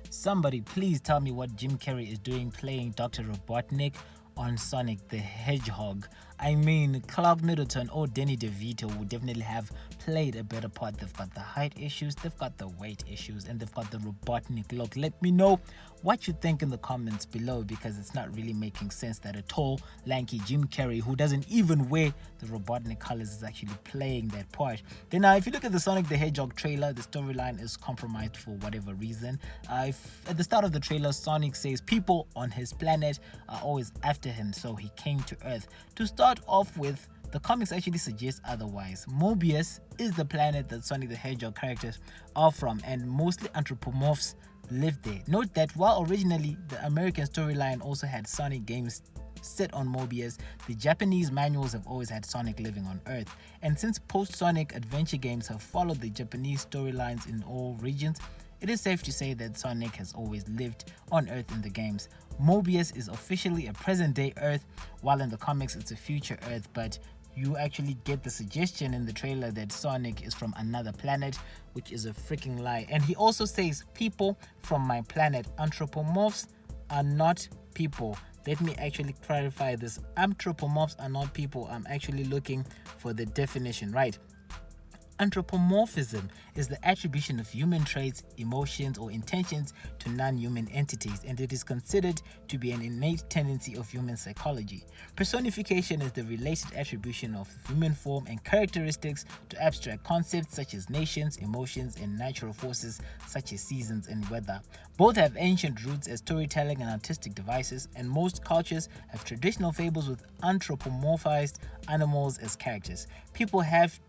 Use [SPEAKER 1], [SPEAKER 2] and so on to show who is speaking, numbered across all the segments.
[SPEAKER 1] Somebody please tell me what Jim Carrey is doing playing Dr. Robotnick on Sonic the Hedgehog. I mean, Clarke Middleton or Danny DeVito would definitely have played a better part. They've got the height issues, they've got the weight issues, and they've got the Robotnik look. Let me know what you think in the comments below, because it's not really making sense that a tall, lanky Jim Carrey, who doesn't even wear the Robotnik colors, is actually playing that part. Then if you look at the Sonic the Hedgehog trailer, the storyline is compromised for whatever reason. At the start of the trailer, Sonic says people on his planet are always after him, so he came to Earth. To start off with, the comics actually suggest otherwise. Mobius is the planet that Sonic the Hedgehog characters are from, and mostly anthropomorphs live there. Note that while originally the American storyline also had Sonic games set on Mobius, the Japanese manuals have always had Sonic living on Earth. And since post-Sonic adventure games have followed the Japanese storylines in all regions, it is safe to say that Sonic has always lived on Earth in the games. Mobius is officially a present-day Earth, while in the comics it's a future Earth, but you actually get the suggestion in the trailer that Sonic is from another planet, which is a freaking lie. And he also says, people from my planet. Anthropomorphs are not people. Let me actually clarify this. Anthropomorphs are not people. I'm actually looking for the definition, right? Anthropomorphism is the attribution of human traits, emotions, or intentions to non-human entities, and it is considered to be an innate tendency of human psychology. Personification is the related attribution of human form and characteristics to abstract concepts such as nations, emotions, and natural forces such as seasons and weather. Both have ancient roots as storytelling and artistic devices, and most cultures have traditional fables with anthropomorphized animals as characters. People have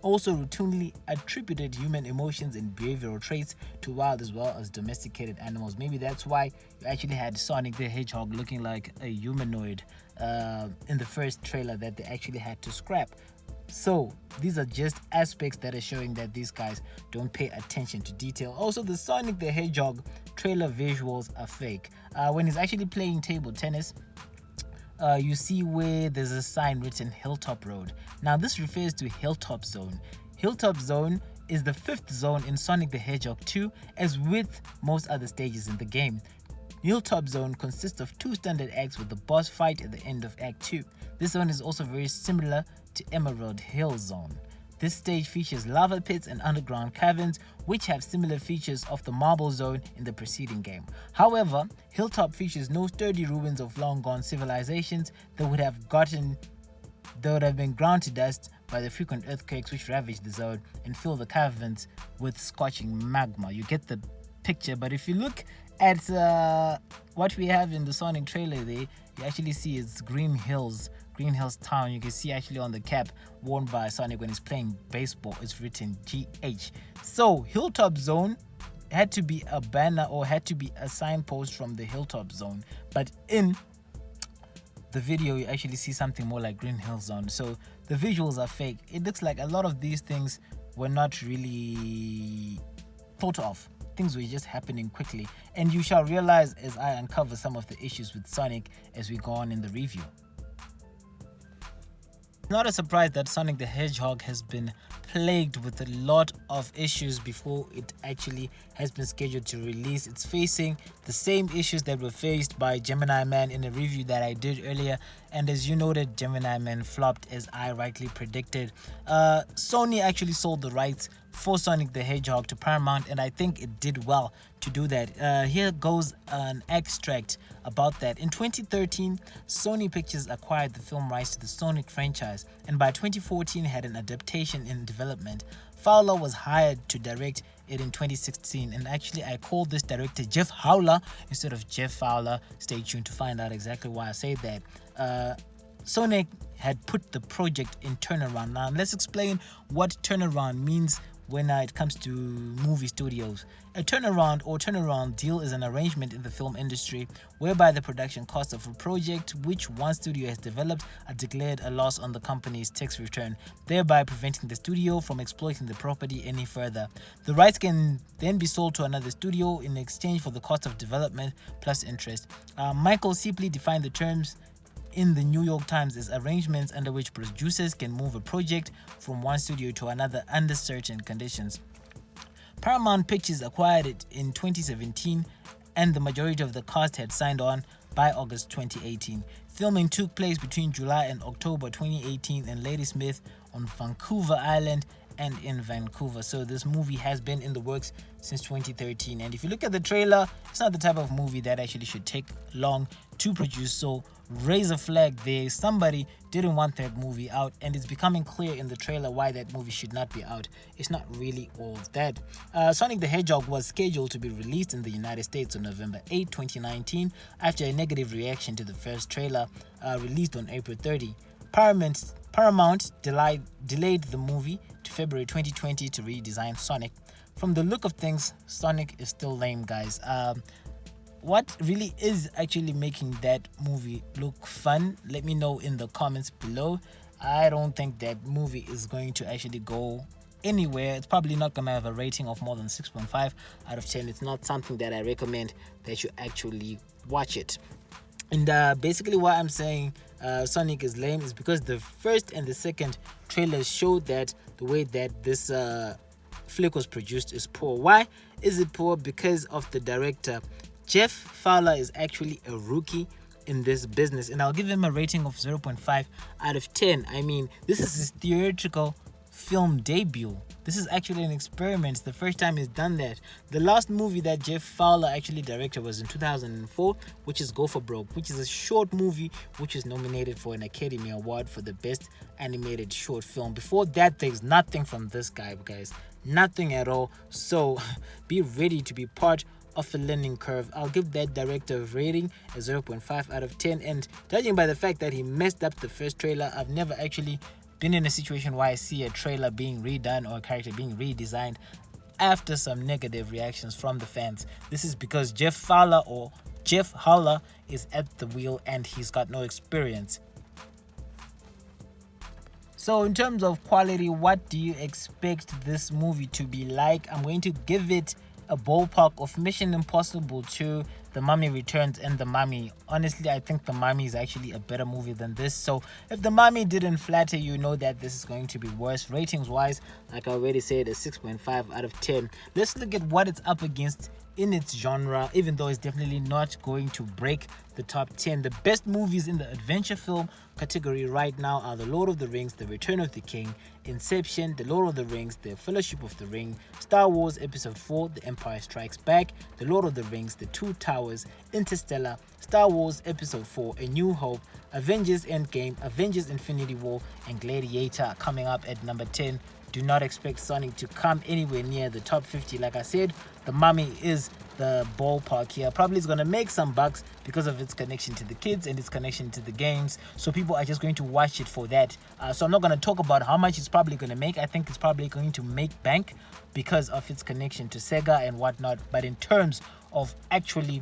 [SPEAKER 1] also routinely attributed human emotions and behavioral traits to wild as well as domesticated animals. Maybe that's why you actually had Sonic the Hedgehog looking like a humanoid in the first trailer that they actually had to scrap. So these are just aspects that are showing that these guys don't pay attention to detail. Also, the Sonic the Hedgehog trailer visuals are fake. When he's actually playing table tennis, you see where there's a sign written Hilltop Road. Now this refers to Hilltop Zone. Hilltop Zone is the 5th zone in Sonic the Hedgehog 2, as with most other stages in the game. Hilltop Zone consists of 2 standard acts with the boss fight at the end of Act 2. This zone is also very similar to Emerald Hill Zone. This stage features lava pits and underground caverns, which have similar features of the Marble Zone in the preceding game. However, Hilltop features no sturdy ruins of long-gone civilizations that would have been ground to dust by the frequent earthquakes which ravage the zone and fill the caverns with scorching magma. You get the picture, but if you look at what we have in the Sonic trailer there, you actually see it's Green Hills Town. You can see actually on the cap worn by Sonic when he's playing baseball, it's written GH. So Hilltop Zone had to be a banner or had to be a signpost from the Hilltop Zone, but in the video you actually see something more like Green Hill Zone. So the visuals are fake. It looks like a lot of these things were not really thought of. Things were just happening quickly, and you shall realize as I uncover some of the issues with Sonic as we go on in the review. Not a surprise that Sonic the Hedgehog has been plagued with a lot of issues before it actually has been scheduled to release. It's facing the same issues that were faced by Gemini Man in a review that I did earlier, and as you noted, Gemini Man flopped as I rightly predicted. Sony actually sold the rights for Sonic the Hedgehog to Paramount, and I think it did well to do that. Here goes an extract about that. In 2013, Sony Pictures acquired the film rights to the Sonic franchise, and by 2014 had an adaptation in development. Fowler was hired to direct it in 2016, and actually I called this director Jeff Howler instead of Jeff Fowler. Stay tuned to find out exactly why I say that. Sonic had put the project in turnaround. Now let's explain what turnaround means when it comes to movie studios. A turnaround deal is an arrangement in the film industry whereby the production costs of a project which one studio has developed are declared a loss on the company's tax return, thereby preventing the studio from exploiting the property any further. The rights can then be sold to another studio in exchange for the cost of development plus interest. Michael Sipley defined the terms in the New York Times as arrangements under which producers can move a project from one studio to another under certain conditions. Paramount Pictures acquired it in 2017, and the majority of the cast had signed on by August 2018. Filming took place between July and October 2018 in Ladysmith on Vancouver Island and in Vancouver. So this movie has been in the works since 2013. And if you look at the trailer, it's not the type of movie that actually should take long to produce. So raise a flag there. Somebody didn't want that movie out, and it's becoming clear in the trailer why that movie should not be out. It's not really all that. Sonic the Hedgehog was scheduled to be released in the United States on November 8, 2019, after a negative reaction to the first trailer released on April 30. Paramount delayed the movie to February 2020 to redesign Sonic. From the look of things, Sonic is still lame, guys. What really is actually making that movie look fun? Let me know in the comments below. I don't think that movie is going to actually go anywhere. It's probably not going to have a rating of more than 6.5 out of 10. It's not something that I recommend that you actually watch it. And basically why I'm saying Sonic is lame is because the first and the second trailers showed that the way that this flick was produced is poor. Why is it poor? Because of the director. Jeff Fowler is actually a rookie in this business, and I'll give him a rating of 0.5 out of 10. I mean, this is his theatrical film debut. This is actually an experiment. It's the first time he's done that. The last movie that Jeff Fowler actually directed was in 2004, which is Go for Broke, which is a short movie which is nominated for an Academy Award for the best animated short film. Before that, there's nothing from this guy, guys. Nothing at all. So be ready to be part of a learning curve. I'll give that director a rating a 0.5 out of 10, and judging by the fact that he messed up the first trailer, I've never actually been in a situation where I see a trailer being redone or a character being redesigned after some negative reactions from the fans. This is because Jeff Fowler is at the wheel and he's got no experience. So in terms of quality, what do you expect this movie to be like? I'm going to give it a ballpark of Mission Impossible 2, The Mummy Returns, and The Mummy. Honestly, I think The Mummy is actually a better movie than this. So if The Mummy didn't flatter you, know that this is going to be worse. Ratings wise, like I already said, a 6.5 out of 10. Let's look at what it's up against in its genre, even though it's definitely not going to break the top 10. The best movies in the adventure film category right now are The Lord of the Rings, The Return of the King, Inception, The Lord of the Rings, The Fellowship of the Ring, Star Wars Episode 4, The Empire Strikes Back, The Lord of the Rings, The Two Towers, Interstellar, Star Wars Episode 4, A New Hope, Avengers Endgame, Avengers Infinity War, and Gladiator coming up at number 10. Do not expect Sonic to come anywhere near the top 50. Like I said, The Mummy is the ballpark here. Probably is going to make some bucks because of its connection to the kids and its connection to the games. So people are just going to watch it for that. So I'm not going to talk about how much it's probably going to make. I think it's probably going to make bank because of its connection to Sega and whatnot. But in terms of actually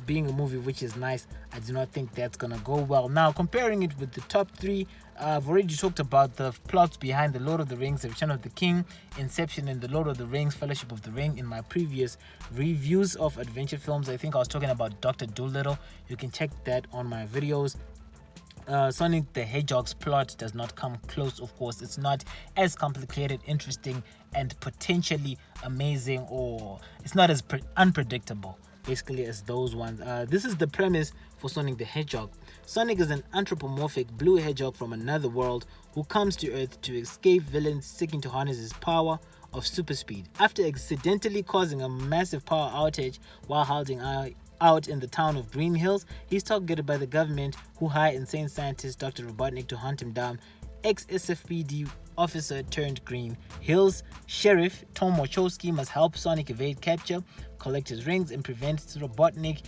[SPEAKER 1] being a movie which is nice, I do not think that's gonna go well. Now, comparing it with the top 3, I've already talked about the plots behind The Lord of the Rings, The Return of the King, Inception, and The Lord of the Rings, Fellowship of the Ring in my previous reviews of adventure films. I think I was talking about Dr. Dolittle. You can check that on my videos. Sonic the Hedgehog's plot does not come close. Of course, it's not as complicated, interesting, and potentially amazing, or it's not as unpredictable basically as those ones. This is the premise for Sonic the Hedgehog. Sonic is an anthropomorphic blue hedgehog from another world who comes to Earth to escape villains seeking to harness his power of super speed. After accidentally causing a massive power outage while holding out in the town of Green Hills, he's targeted by the government, who hire insane scientist Dr. Robotnick to hunt him down. Ex-SFPD officer turned Green Hills sheriff Tom Wachowski must help Sonic evade capture, collect his rings, and prevent Robotnik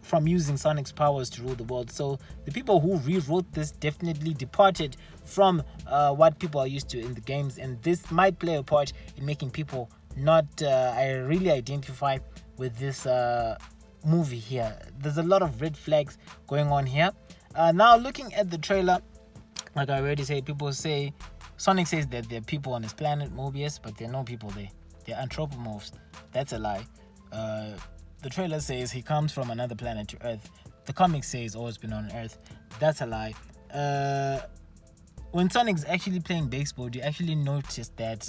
[SPEAKER 1] from using Sonic's powers to rule the world. So the people who rewrote this definitely departed from what people are used to in the games, and this might play a part in making people not really identify with this movie here. There's a lot of red flags going on here. Now, looking at the trailer, like I already said, people say Sonic says that there are people on his planet, Mobius, but there are no people there. They're anthropomorphs. That's a lie. The trailer says he comes from another planet to Earth. The comic says he's always been on Earth. That's a lie. When Sonic's actually playing baseball, do you actually notice that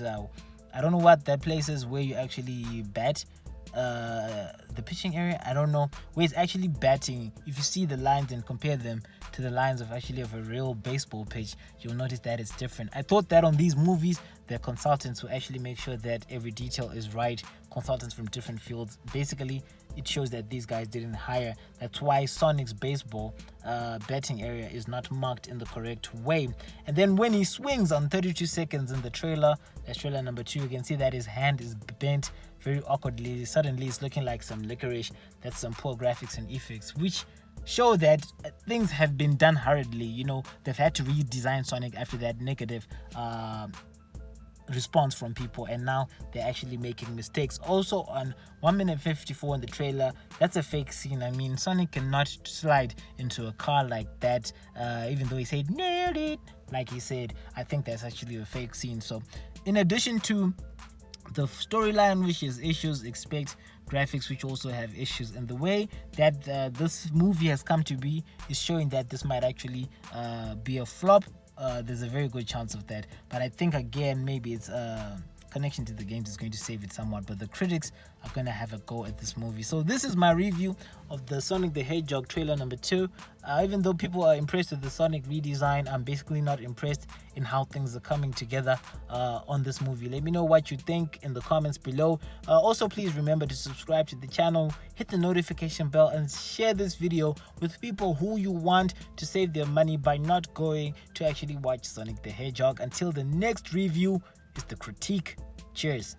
[SPEAKER 1] I don't know what that place is where you actually bat. The pitching area, I don't know, where it's actually batting. If you see the lines and compare them to the lines of a real baseball pitch, you'll notice that it's different. I thought that on these movies, the consultants will actually make sure that every detail is right. Consultants from different fields. Basically, it shows that these guys didn't hire. That's why Sonic's baseball batting area is not marked in the correct way. And then when he swings on 32 seconds in the trailer, that's trailer number 2, you can see that his hand is bent very awkwardly. Suddenly it's looking like some licorice. That's some poor graphics and effects, which show that things have been done hurriedly. You know, they've had to redesign Sonic after that negative response from people, and now they're actually making mistakes. Also on 1 minute 54 in the trailer, that's a fake scene. I mean, Sonic cannot slide into a car like that, even though he said nailed it like he said. I think that's actually a fake scene. So in addition to the storyline which is issues, expect graphics which also have issues, and the way that this movie has come to be is showing that this might actually be a flop. There's a very good chance of that, but I think again maybe it's connection to the games is going to save it somewhat, but the critics are going to have a go at this movie. So this is my review of the Sonic the Hedgehog trailer number 2. Even though people are impressed with the Sonic redesign, I'm basically not impressed in how things are coming together on this movie. Let me know what you think in the comments below. Also, please remember to subscribe to the channel, hit the notification bell, and share this video with people who you want to save their money by not going to actually watch Sonic the Hedgehog. Until the next review is the critique. Cheers.